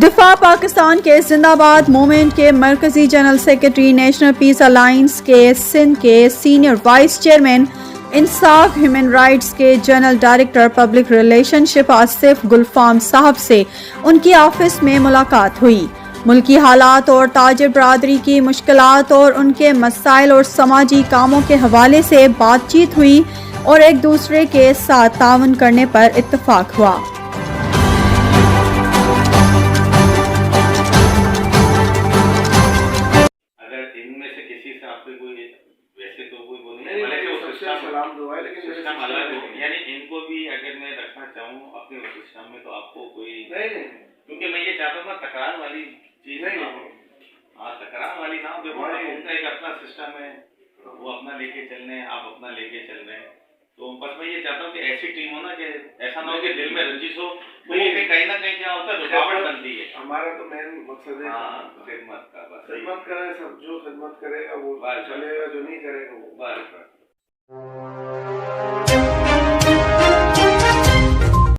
दिफा पाकिस्तान के जिंदाबाद मूवमेंट के मरकजी general secretary, national peace alliance के सिंध के senior vice chairman, Insaf human rights के general director public relationship Asif Gulfam साहब से उनकी ऑफिस में मुलाकात हुई। मुल्की हालात और ताजिर बरादरी की मुश्किलात और उनके मसाइल और समाजी कामों के हवाले से बातचीत हुई और एक दूसरे के साथ ताउन करने पर इत्तफाक हुआ। इनमें से किसी से आपके कोई वैसे तो कोई वो नहीं है, सलाम दुआ है, लेकिन सिस्टम अलग हो, यानी इनको भी अगर मैं रखना चाहूँ अपने सिस्टम में तो आपको कोई नहीं, क्योंकि मैं ये चाहता हूँ तकरार वाली चीज नहीं, हाँ तकरार वाली ना हो। देखो उनका एक अपना सिस्टम है, वो अपना लेके चल रहे हैं, आप अपना लेके चल रहे हैं, तो बस मैं ये चाहता हूँ कि ऐसी टीम हो ना कि ऐसा ना हो कि दिल में रंजिश हो, तो ये कहीं ना कहीं क्या होता है रुकावट बनती है। हमारा तो मेन मकसद है खिदमत का, बस खिदमत करें, सब जो खिदमत करेगा वो चलेगा, जो नहीं करेगा वो